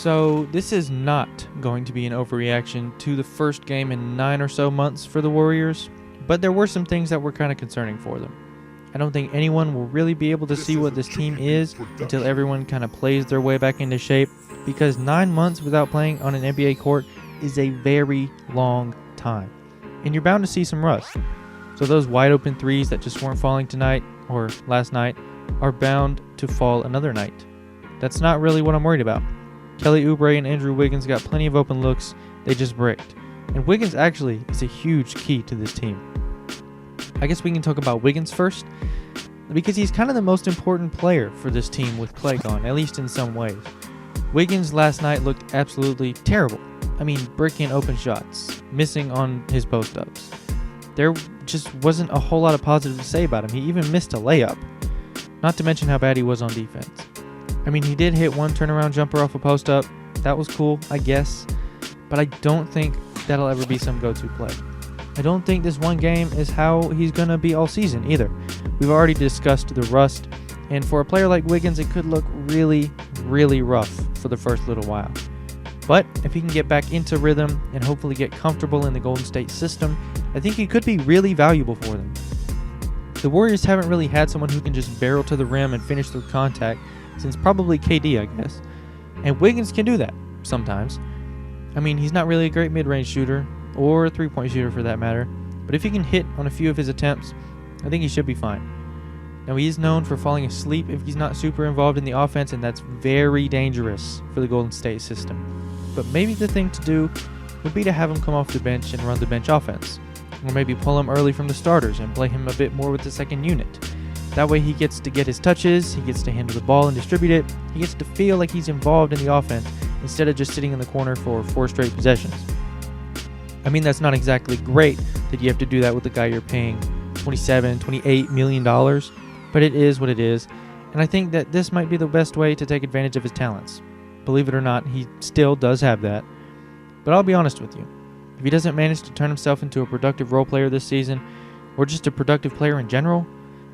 So this is not going to be an overreaction to the first game in 9 or so months for the Warriors, but there were some things that were kind of concerning for them. I don't think anyone will really be able to see what this team is until everyone kind of plays their way back into shape, because 9 months without playing on an NBA court is a very long time, and you're bound to see some rust. So those wide open threes that just weren't falling tonight or last night are bound to fall another night. That's not really what I'm worried about. Kelly Oubre and Andrew Wiggins got plenty of open looks, they just bricked. And Wiggins actually is a huge key to this team. I guess we can talk about Wiggins first, because he's kind of the most important player for this team with Klay gone, at least in some ways. Wiggins last night looked absolutely terrible. I mean, bricking open shots, missing on his post-ups. There just wasn't a whole lot of positive to say about him. He even missed a layup. Not to mention how bad he was on defense. I mean, he did hit one turnaround jumper off a post-up. That was cool, I guess. But I don't think that'll ever be some go-to play. I don't think this one game is how he's going to be all season either. We've already discussed the rust. And for a player like Wiggins, it could look really, really rough for the first little while. But if he can get back into rhythm and hopefully get comfortable in the Golden State system, I think he could be really valuable for them. The Warriors haven't really had someone who can just barrel to the rim and finish through contact since probably KD, I guess. And Wiggins can do that sometimes. I mean, he's not really a great mid-range shooter, or a three-point shooter for that matter, but if he can hit on a few of his attempts, I think he should be fine. Now, he is known for falling asleep if he's not super involved in the offense, and that's very dangerous for the Golden State system. But maybe the thing to do would be to have him come off the bench and run the bench offense. Or maybe pull him early from the starters and play him a bit more with the second unit. That way he gets to get his touches, he gets to handle the ball and distribute it, he gets to feel like he's involved in the offense instead of just sitting in the corner for 4 straight possessions. I mean, that's not exactly great that you have to do that with the guy you're paying $27, $28 million, but it is what it is, and I think that this might be the best way to take advantage of his talents. Believe it or not, he still does have that. But I'll be honest with you. If he doesn't manage to turn himself into a productive role player this season, or just a productive player in general,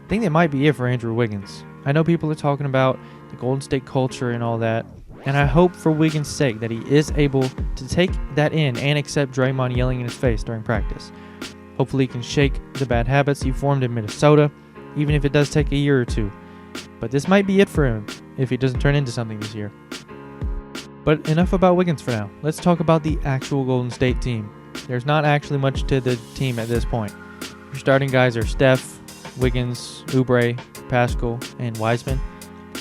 I think that might be it for Andrew Wiggins. I know people are talking about the Golden State culture and all that, and I hope for Wiggins' sake that he is able to take that in and accept Draymond yelling in his face during practice. Hopefully he can shake the bad habits he formed in Minnesota, even if it does take a year or two. But this might be it for him if he doesn't turn into something this year. But enough about Wiggins for now. Let's talk about the actual Golden State team. There's not actually much to the team at this point. Your starting guys are Steph, Wiggins, Oubre, Pascal, and Wiseman.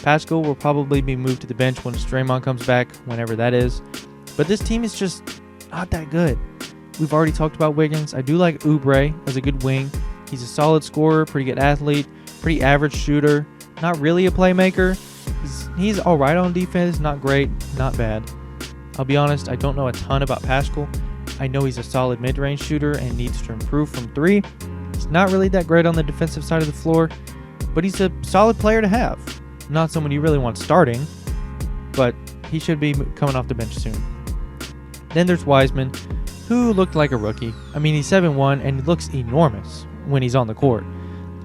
Pascal will probably be moved to the bench once Draymond comes back, whenever that is. But this team is just not that good. We've already talked about Wiggins. I do like Oubre as a good wing. He's a solid scorer, pretty good athlete, pretty average shooter, not really a playmaker. He's alright on defense, not great, not bad. I'll be honest, I don't know a ton about Pascal. I know he's a solid mid-range shooter and needs to improve from 3. He's not really that great on the defensive side of the floor, but he's a solid player to have. Not someone you really want starting, but he should be coming off the bench soon. Then there's Wiseman, who looked like a rookie. I mean, he's 7'1", and he looks enormous when he's on the court.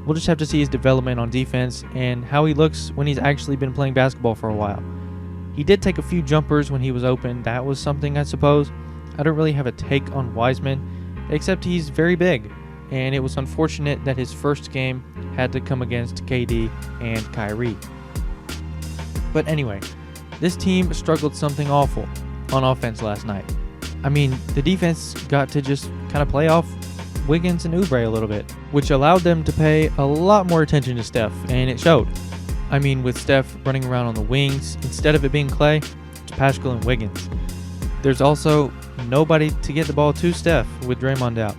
We'll just have to see his development on defense and how he looks when he's actually been playing basketball for a while. He did take a few jumpers when he was open. That was something, I suppose. I don't really have a take on Wiseman, except he's very big, and it was unfortunate that his first game had to come against KD and Kyrie. But anyway, this team struggled something awful on offense last night. I mean, the defense got to just kind of play off Wiggins and Oubre a little bit, which allowed them to pay a lot more attention to Steph, and it showed. I mean, with Steph running around on the wings, instead of it being Klay, it's Pascal and Wiggins. There's also nobody to get the ball to Steph with Draymond out.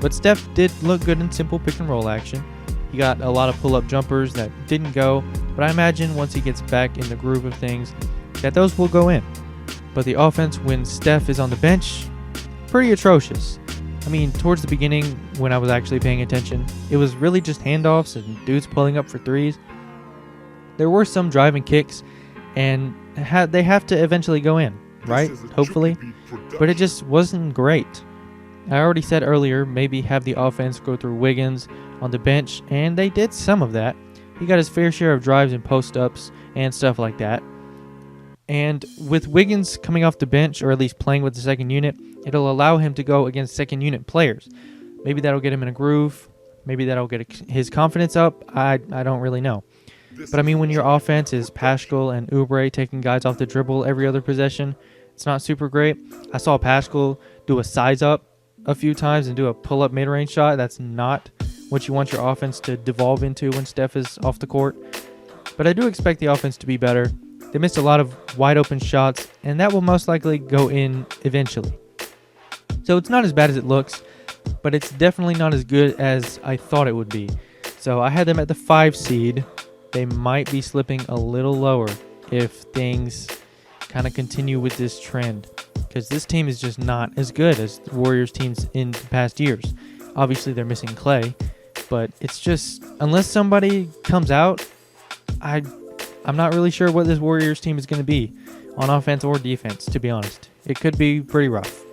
But Steph did look good in simple pick and roll action. He got a lot of pull-up jumpers that didn't go, but I imagine once he gets back in the groove of things, that those will go in. But the offense when Steph is on the bench, pretty atrocious. I mean, towards the beginning, when I was actually paying attention, it was really just handoffs and dudes pulling up for threes. There were some driving kicks, and they have to eventually go in, right? Hopefully. But it just wasn't great. I already said earlier, maybe have the offense go through Wiggins on the bench, and they did some of that. He got his fair share of drives and post-ups and stuff like that. And with Wiggins coming off the bench, or at least playing with the second unit, it'll allow him to go against second unit players. Maybe that'll get him in a groove. Maybe that'll get his confidence up. I don't really know. But I mean, when your offense is Pascal and Oubre taking guys off the dribble every other possession, it's not super great. I saw Pascal do a size up a few times and do a pull-up mid-range shot. That's not what you want your offense to devolve into when Steph is off the court. But I do expect the offense to be better. They missed a lot of wide-open shots, and that will most likely go in eventually. So it's not as bad as it looks, but it's definitely not as good as I thought it would be. So I had them at the 5 seed. They might be slipping a little lower if things kind of continue with this trend, because this team is just not as good as the Warriors teams in the past years. Obviously, they're missing Clay, but it's just, unless somebody comes out, I'm not really sure what this Warriors team is going to be on offense or defense, to be honest. It could be pretty rough.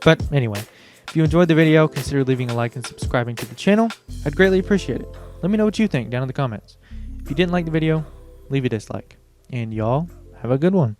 But anyway, if you enjoyed the video, consider leaving a like and subscribing to the channel. I'd greatly appreciate it. Let me know what you think down in the comments. If you didn't like the video, leave a dislike. And y'all, have a good one.